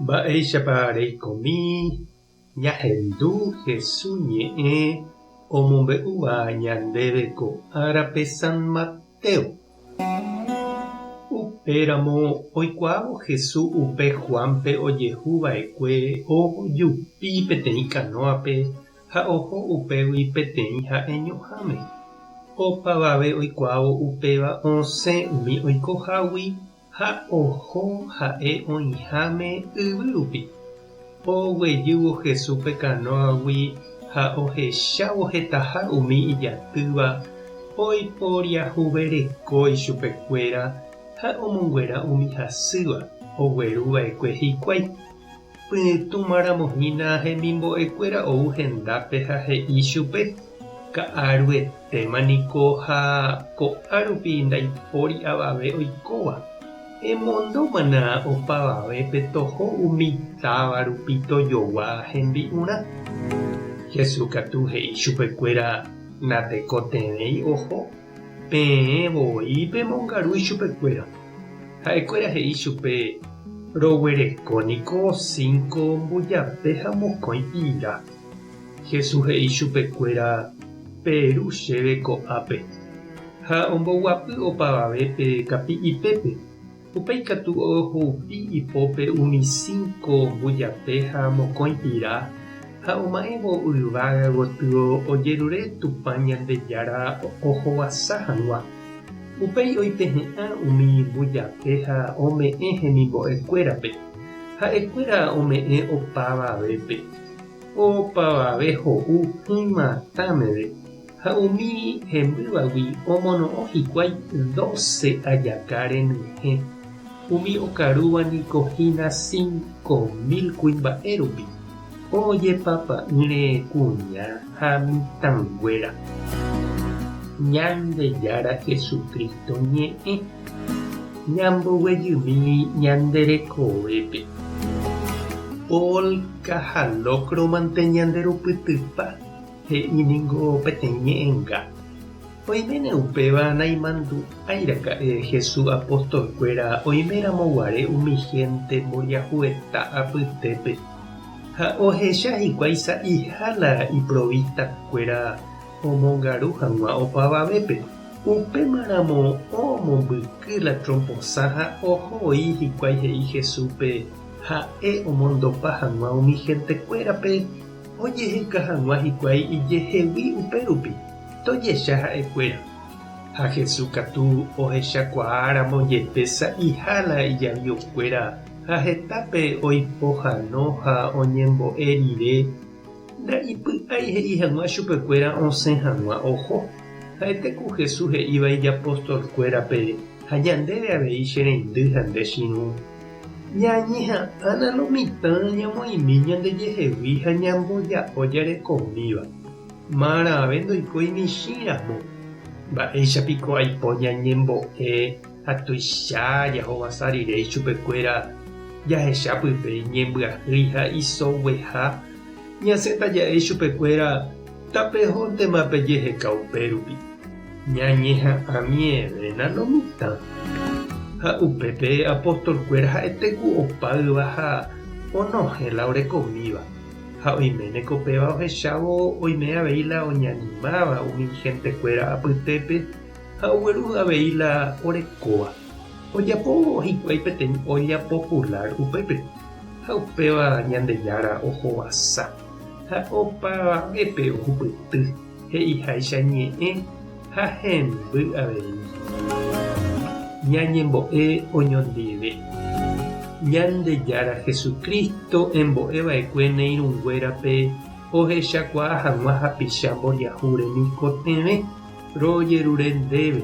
Mba'éichapa reikomi ñahendu HESU ÑE'ẽ omombe'úva ñandéve ko árape San Mateo. Upéramo oikuaávo HESU upe Juánpe ojehuva'ekue ojupi peteĩ kanóape ha oho upégui peteĩ ha'eñoháme. Opavave oikuaávo upéva osẽ umi oikohágui ha oho ha'e oĩháme yvy rupi. Oguejývo HESUpe kanóagui ha ohechávo hetaha umi ijatýva oiporiahuverekói chupekuéra ha omonguera umi hasýva ogueruva'ekue hikuái. Pytũmaramohína hemimbo'ekuéra ou hendápe ha he'i chupe ka'aruetémaniko ha ko'árupi ndaipóri avave oikóva. Emondómana opavavépe toho umi táva rupi tojogua hembi'urã. HESU katu he'i chupekuéra natekotevẽi oho peẽvoi pemongarúi chupekuéra. Ha'ekuéra he'i chupe roguerekóniko 5 mbujape ha mokõi ira. HESU he'i chupekuéra peru chéve ko'ápe ha omboguapy opavavépe kapi'ipépe. Upéi katu ohupi ipópe umi 5 mbujape ha mokõi ira ha oma'ẽvo yvága gotyo ojerure Tupã Ñandejára ohovasa hag̃ua. Upéi oipehe'ã umi mbujape ha ome'ẽ hemimbo'ekuérape. Ha'ekuéra ome'ẽ opavavépe. Opavave ho'u hymãtámeve ha umi hembývagui omono'õ hikuái 12 ajaka renyhẽ. Umi okarúvaniko hína 5.000 kuimba'e rupi. Ojepapa'ỹre kuña ha mitãnguéra. Ñandejára Jesukristo ñe'ẽ ñamboguejymi ñanderekovépe. Polka ha locromante ñanderupytypa he'íningo peteĩ ñe'ẽnga. Oiméne upéva naimandu'áiraka'e HESU apostolkuéra oimeramoguare umi gente mboriahueta apytépe ha ohecha hikuái sa'íhala iprovistakuéra omongaru hag̃ua opavavépe. Upémaramo omombyky la tromposa ha ohoi hikuái he'i HESUpe ha'e omondopa hag̃ua umi hentekuérape ojeheka hag̃ua hikuái ijehegui upérupi tojecha ha'ekuéra. Ha HESU katu ohechakuaáramo jepe sa'íhala ijaviokuéra ha hetápe oipohãno ha oñembo'e rire nda'ipy'ái he'i hag̃ua chupekuéra osẽ hag̃ua oho. Ha'etéku HESU he'íva ijapostolkuérape ha ñandéve avei che reindy ha nde chiru ñañeha'ãna lo mitã ñamoĩmi ñandejehegui ha ñamboja'o jarekomíva. Marave ndoikói michĩramo. Mba'éichapiko aipo ñañembo'e ha tuicha jahovasa rirei chupekuéra jahechapype ñembyahýi ha isogueha ñasẽtajey chupekuéra tapehóntema pejeheka upérupi. Ñañeha'ãmivéna lo mitã. Ha upépe apostolkuéra ha'etéku opáyva ha onohẽla orekomíva. Ha oiméneko péva ohechávo oime aveila oñanimáva umi hentekuéra apytépe ha ogueru aveila orekóva. Ojapo hikuái peteĩ olla popular upépe ha upéva Ñandejára ohovasa ha opavavépe ohupyty he'iháicha ñe'ẽ ha hemby avei. Ñañembo'e oñondive. Ñandejára Jesukristo embo'eva'ekue neirũnguérape ohechakuaa hag̃ua hapicha mboriahu remikotevẽ rojerure ndéve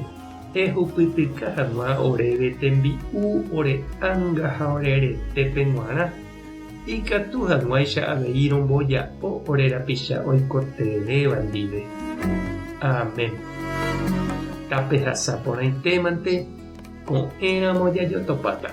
ehupytyka hag̃ua oréve tembi'u ore'ãnga ha oreretépe g̃uarã ikatu hag̃uáicha avei romboja'o orerapicha oikotevéva ndive. Amen. Tape hasã porãitémante ko'ẽramo jajotopáta.